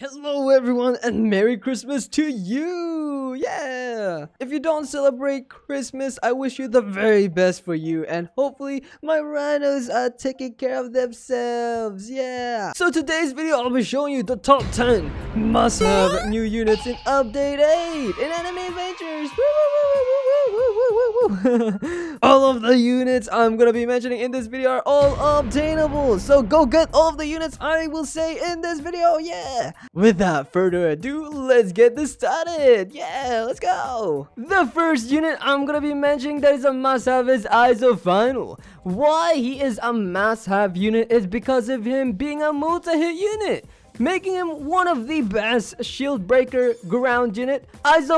Hello everyone and Merry Christmas to you! Yeah! If you don't celebrate Christmas, I wish you the very best for you and hopefully my rhinos are taking care of themselves, yeah! So today's video I'll be showing you the top 10 must-have new units in Update 8 in Enemy Adventures! All of the units I'm gonna be mentioning in this video are all obtainable, so go get all of the units I will say in this video, yeah! Without further ado, let's get this started. Yeah, let's go. The first unit I'm gonna be mentioning that is a must-have is Final. Why he is a must-have unit is because of him being a multi-hit unit, making him one of the best shield breaker ground unit.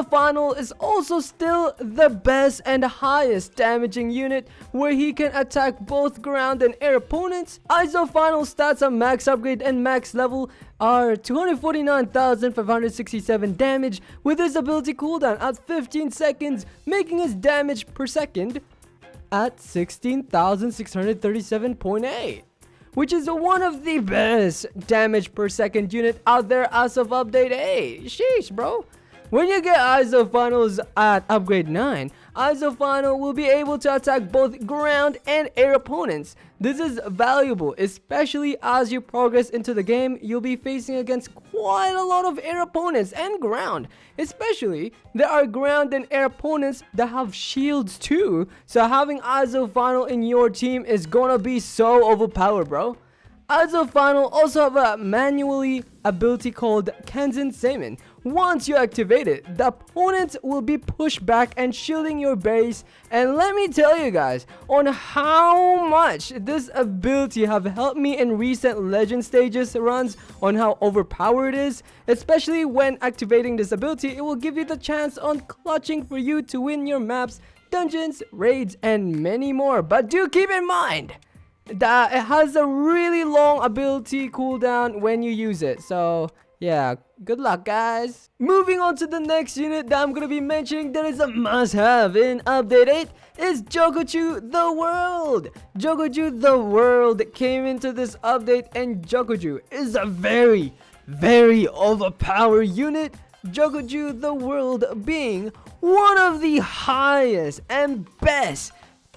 Final is also still the best and highest damaging unit where he can attack both ground and air opponents. Final stats on max upgrade and max level are 249,567 damage with his ability cooldown at 15 seconds, making his damage per second at 16,637.8. which is one of the best damage per second unit out there as of update 8. Sheesh, bro. When you get Finals at upgrade 9, Final will be able to attack both ground and air opponents. This is valuable, especially as you progress into the game. You'll be facing against quite a lot of air opponents and ground. Especially, there are ground and air opponents that have shields too. So having Final in your team is gonna be so overpowered, bro. Final also have a manually ability called Kanzen Seimin. Once you activate it, the opponent will be pushed back and shielding your base. And let me tell you guys on how much this ability have helped me in recent legend stages runs, on how overpowered it is. Especially when activating this ability, it will give you the chance on clutching for you to win your maps, dungeons, raids, and many more. But do keep in mind that it has a really long ability cooldown when you use it. So yeah, good luck guys. Moving on to the next unit that I'm gonna be mentioning that is a must-have in update 8 is Jogoju the World. Jogoju the World came into this update and Jogoju is a very overpowered unit. Jogoju the World being one of the highest and best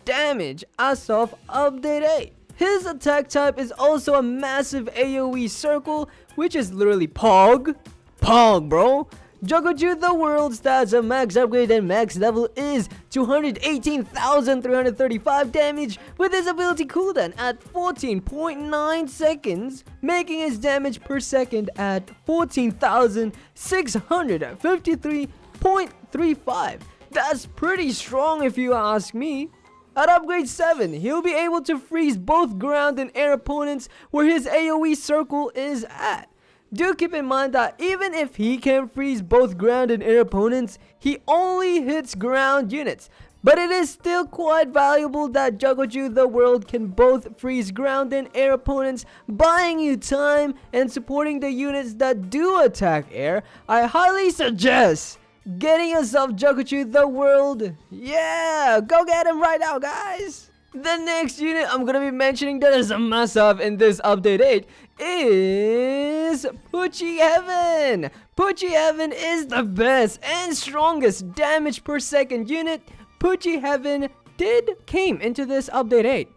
damage as of update 8. His attack type is also a massive AoE circle, which is literally Pog, bro. Jogoju the World stats of max upgrade and max level is 218,335 damage with his ability cooldown at 14.9 seconds, making his damage per second at 14,653.35. That's pretty strong if you ask me. At upgrade 7, he'll be able to freeze both ground and air opponents where his AoE circle is at. Do keep in mind that even if he can freeze both ground and air opponents, he only hits ground units. But it is still quite valuable that Jogoju the World can both freeze ground and air opponents, buying you time and supporting the units that do attack air. I highly suggest getting yourself Jogoju the World. Yeah, go get him right now, guys. The next unit I'm gonna be mentioning that is a must-have in this update 8 is Pucci Heaven. Pucci Heaven is the best and strongest damage per second unit. Pucci Heaven came into this update 8,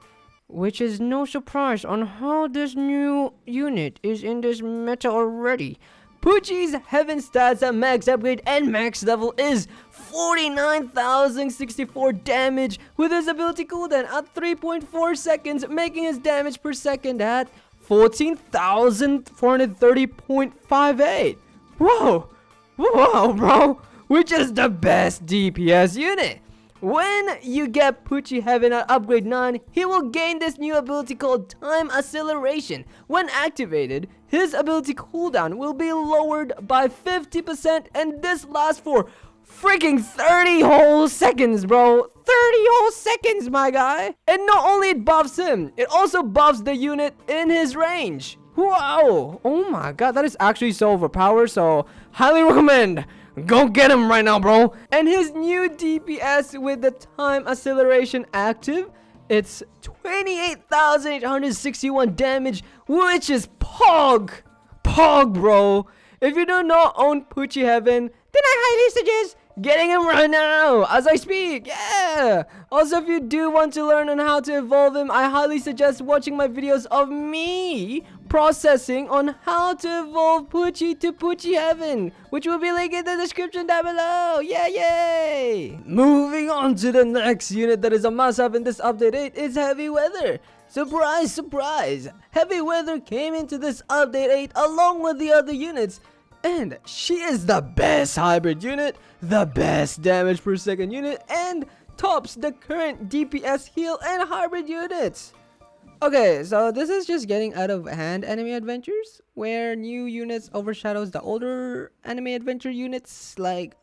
which is no surprise on how this new unit is in this meta already. Pucci's Heaven stats at max upgrade and max level is 49,064 damage with his ability cooldown at 3.4 seconds, making his damage per second at 14,430.58. Whoa, bro, which is the best DPS unit. When you get Pucci Heaven at upgrade 9, he will gain this new ability called Time Acceleration. When activated, his ability cooldown will be lowered by 50% and this lasts for freaking 30 whole seconds, bro. 30 whole seconds, my guy. And not only it buffs him, it also buffs the unit in his range. Wow. Oh my god, that is actually so overpowered, so highly recommend. Go get him right now, bro. And his new DPS with the time acceleration active, it's 28,861 damage, which is Pog, bro. If you do not own Poochie Heaven, then I highly suggest getting him right now as I speak. Yeah. Also, if you do want to learn on how to evolve him, I highly suggest watching my videos of me processing on how to evolve Poochie to Poochie Heaven, which will be linked in the description down below. Yeah, yay! Moving on to the next unit that is a must-have in this update 8 is Heavy Weather. Surprise, surprise! Heavy Weather came into this update 8 along with the other units, and she is the best hybrid unit, the best damage per second unit, and tops the current DPS heal and hybrid units. Okay, so this is just getting out of hand anime adventures, where new units overshadows the older anime adventure units, like,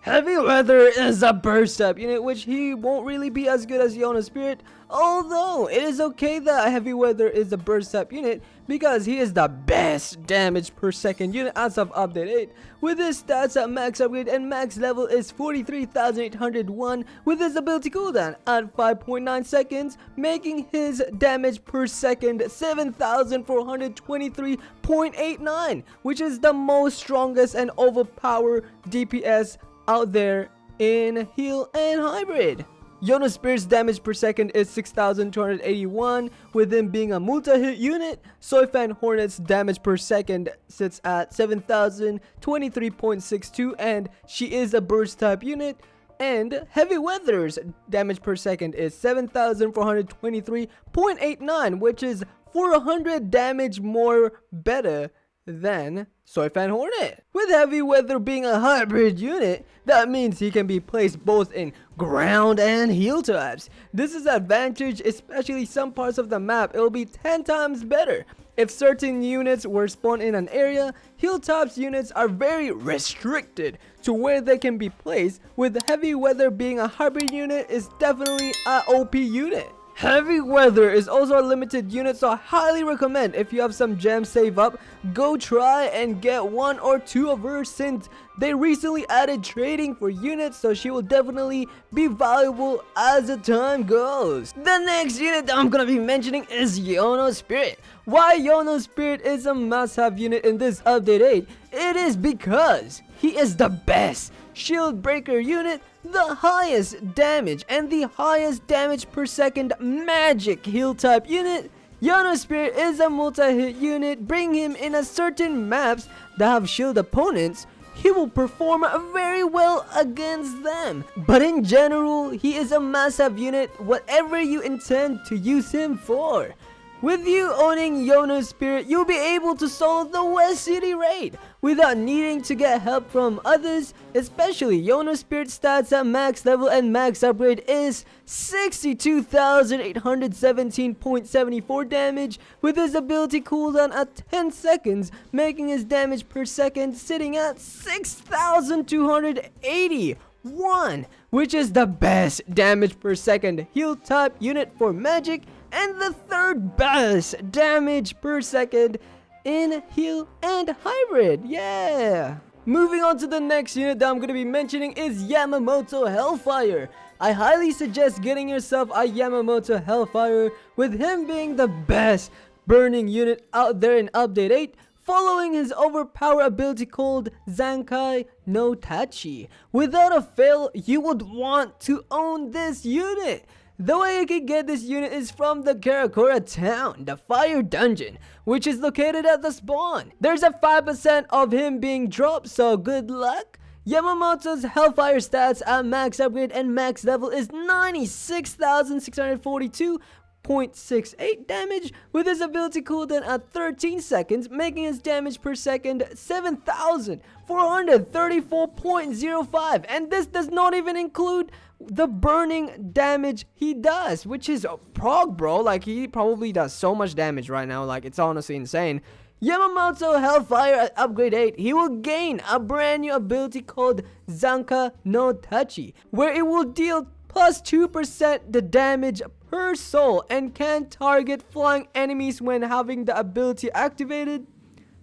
Heavy Weather is a burst up unit, which he won't really be as good as Yona Spirit, although it is okay that Heavy Weather is a burst up unit because he is the best damage per second unit as of update 8, with his stats at max upgrade and max level is 43,801 with his ability cooldown at 5.9 seconds, making his damage per second 7,423.89, which is the most strongest and overpowered DPS out there in heal and hybrid. Yona Spirit's damage per second is 6,281 with him being a multi-hit unit. Soifan Hornet's damage per second sits at 7,023.62 and she is a burst type unit. And Heavy Weather's damage per second is 7,423.89, which is 400 damage more better than Soifan Hornet. With Heavy Weather being a hybrid unit, that means he can be placed both in ground and heal types. This is an advantage, especially some parts of the map. It will be 10 times better. If certain units were spawned in an area, heal types units are very restricted to where they can be placed. With Heavy Weather being a hybrid unit, is definitely a OP unit. Heavy Weather is also a limited unit, so I highly recommend if you have some gems saved up, go try and get one or two of her, since they recently added trading for units, so she will definitely be valuable as the time goes. The next unit that I'm gonna be mentioning is Yona Spirit. Why Yona Spirit is a must-have unit in this update 8? It is because he is the best shield breaker unit, the highest damage and the highest damage per second magic heal type unit. Yona Spirit is a multi-hit unit. Bring him in a certain maps that have shield opponents, he will perform very well against them. But in general, he is a must-have unit whatever you intend to use him for. With you owning Yona Spirit, you'll be able to solo the West City raid without needing to get help from others. Especially Yona Spirit stats at max level and max upgrade is 62,817.74 damage with his ability cooldown at 10 seconds, making his damage per second sitting at 6,281, which is the best damage per second heal type unit for magic and the third best damage per second in heal and hybrid. Yeah. Moving on to the next unit that I'm going to be mentioning is Yamamoto Hellfire. I highly suggest getting yourself a Yamamoto Hellfire, with him being the best burning unit out there in update 8, following his overpowered ability called Zankai no Tachi. Without a fail, you would want to own this unit. The way you can get this unit is from the Karakura town, the fire dungeon, which is located at the spawn. There's a 5% of him being dropped, so good luck. Yamamoto's Hellfire stats at max upgrade and max level is 96,642.68 damage, with his ability cooldown at 13 seconds, making his damage per second 7,434.05, and this does not even include the burning damage he does, which is a prog, bro. Like, he probably does so much damage right now, like, it's honestly insane. Yamamoto Hellfire at upgrade 8, he will gain a brand new ability called Zanka no Tachi, where it will deal plus 2% the damage per soul and can target flying enemies when having the ability activated.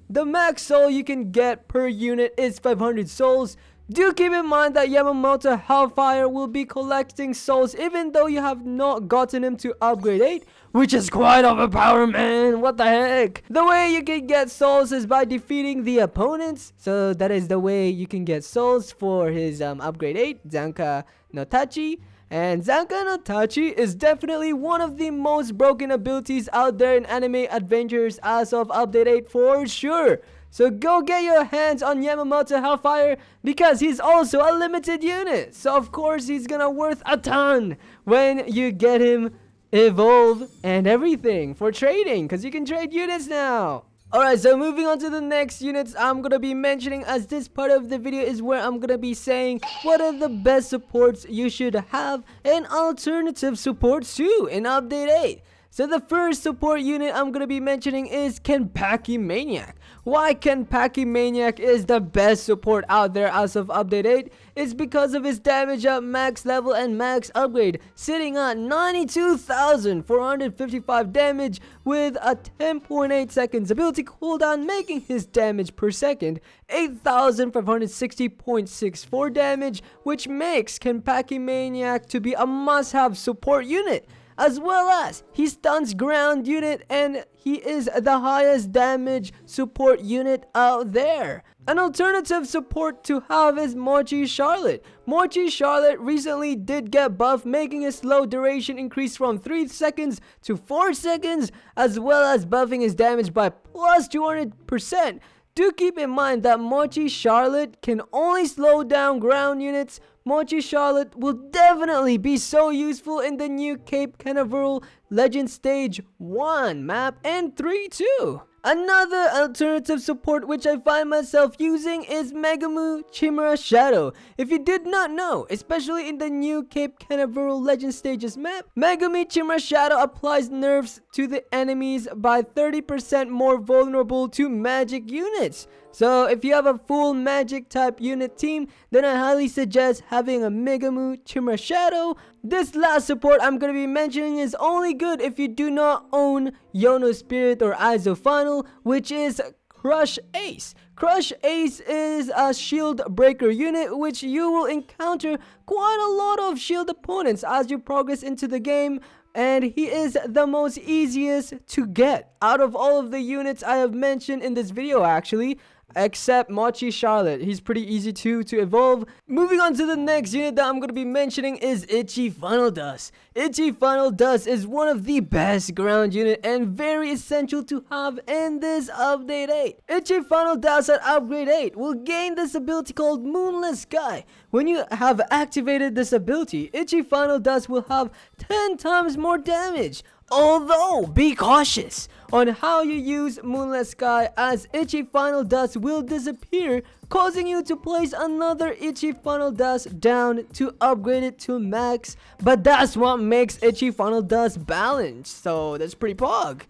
The max soul you can get per unit is 500 souls. Do keep in mind that Yamamoto Hellfire will be collecting souls even though you have not gotten him to upgrade 8, which is quite overpowered, man. What the heck? The way you can get souls is by defeating the opponents. So that is the way you can get souls for his upgrade 8, Zanka no Tachi. And Zanka no Tachi is definitely one of the most broken abilities out there in anime adventures as of update 8 for sure. So go get your hands on Yamamoto Hellfire because he's also a limited unit. So of course he's gonna worth a ton when you get him evolve and everything for trading, because you can trade units now. Alright, so moving on to the next units I'm gonna be mentioning, as this part of the video is where I'm gonna be saying what are the best supports you should have and alternative supports too in update 8. So the first support unit I'm gonna be mentioning is Kenpaki Maniac. Why Kenpaki Maniac is the best support out there as of update 8 is because of his damage up, max level, and max upgrade, sitting at 92,455 damage with a 10.8 seconds ability cooldown, making his damage per second 8,560.64 damage, which makes Kenpaki Maniac to be a must-have support unit. As well as he stuns ground unit and he is the highest damage support unit out there. An alternative support to have is Mochi Charlotte. Mochi Charlotte recently did get buffed, making his slow duration increase from 3 seconds to 4 seconds, as well as buffing his damage by plus 200%. Do keep in mind that Mochi Charlotte can only slow down ground units. Mochi Charlotte will definitely be so useful in the new Cape Canaveral Legend Stage 1 map and 3 too. Another alternative support which I find myself using is Megumu Chimera Shadow. If you did not know, especially in the new Cape Canaveral Legend Stages map, Megumi Chimera Shadow applies nerfs to the enemies by 30% more vulnerable to magic units. So if you have a full magic type unit team, then I highly suggest having a Megumu Chimera Shadow. This last support I'm going to be mentioning is only good if you do not own Yono Spirit or Aizo Final, which is Crush Ace. Crush Ace is a shield breaker unit which you will encounter quite a lot of shield opponents as you progress into the game, and he is the most easiest to get out of all of the units I have mentioned in this video actually. Except Mochi Charlotte, he's pretty easy to evolve. Moving on to the next unit that I'm going to be mentioning is Itchy Funnel Dust. Itchy Funnel Dust is one of the best ground unit and very essential to have in this update 8. Itchy Funnel Dust at upgrade 8 will gain this ability called Moonless Sky. When you have activated this ability, Itchy Funnel Dust will have 10 times more damage. Although, be cautious on how you use Moonless Sky, as Itchy Funnel Dust will disappear, causing you to place another Itchy Funnel Dust down to upgrade it to max. But that's what makes Itchy Funnel Dust balanced, so that's pretty pog.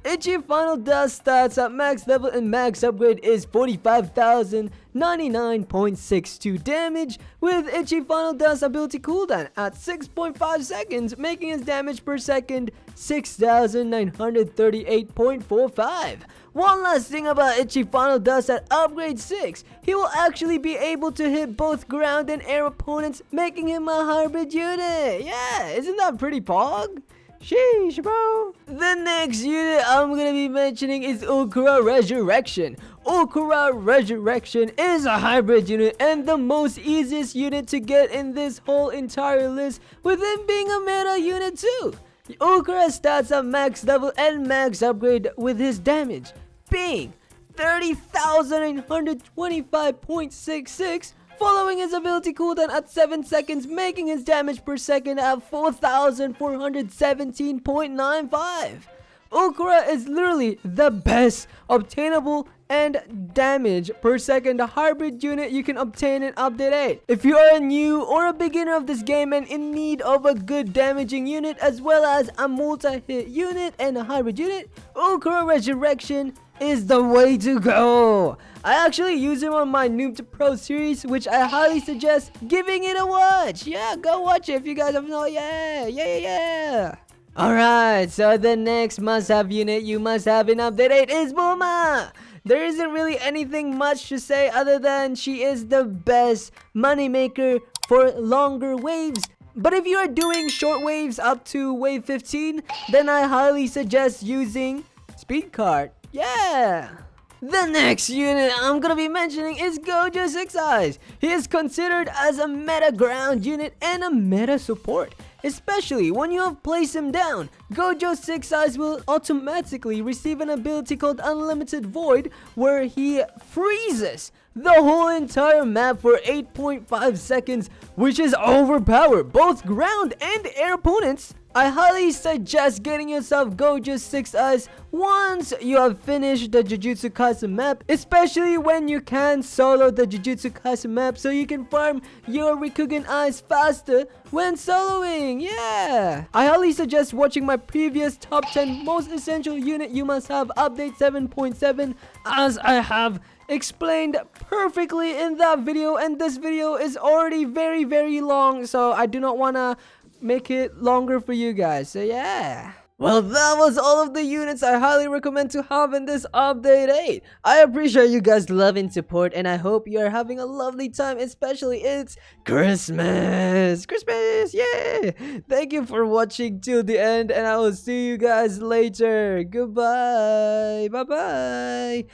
Itchy Funnel Dust stats at max level and max upgrade is 45,099.62 damage, with Itchy Funnel Dust ability cooldown at 6.5 seconds, making his damage per second 6,938.45. One last thing about Itchy Funnel Dust at upgrade 6, he will actually be able to hit both ground and air opponents, making him a hybrid unit. Yeah, isn't that pretty pog? Sheesh, bro. The next unit I'm gonna be mentioning is Okura Resurrection. Okura Resurrection is a hybrid unit and the most easiest unit to get in this whole entire list, with him being a meta unit too. Okura stats at max level and max upgrade, with his damage being 30,925.66, following his ability cooldown at 7 seconds, making his damage per second at 4,417.95. Okura is literally the best obtainable and damage per second hybrid unit you can obtain in update 8. If you are a new or a beginner of this game and in need of a good damaging unit as well as a multi-hit unit and a hybrid unit, Okura Resurrection is the way to go. I actually use him on my Noob to Pro series, which I highly suggest giving it a watch. Yeah, go watch it if you guys have no. Yeah. Alright, so the next must-have unit you must have in update 8 is Bulma. there isn't really anything much to say other than she is the best moneymaker for longer waves. But if you are doing short waves up to wave 15, then I highly suggest using Speed Cart. Yeah! The next unit I'm gonna be mentioning is Gojo 6 Eyes. He is considered as a meta ground unit and a meta support. Especially when you have placed him down, Gojo 6 Eyes will automatically receive an ability called Unlimited Void, where he freezes the whole entire map for 8.5 seconds, which is overpowered both ground and air opponents. I highly suggest getting yourself Gojo 6 Eyes once you have finished the Jujutsu Kaisen map, especially when you can solo the Jujutsu Kaisen map so you can farm your Rikugen Eyes faster when soloing. Yeah! I highly suggest watching my previous top 10 most essential unit you must have update 7.7, as I have explained perfectly in that video, and this video is already very long, so I do not want to make it longer for you guys. So yeah, well, that was all of the units I highly recommend to have in this update 8. I appreciate you guys' love and support, and I hope you are having a lovely time, especially it's Christmas. Yeah, thank you for watching till the end, and I will see you guys later. Goodbye. Bye bye.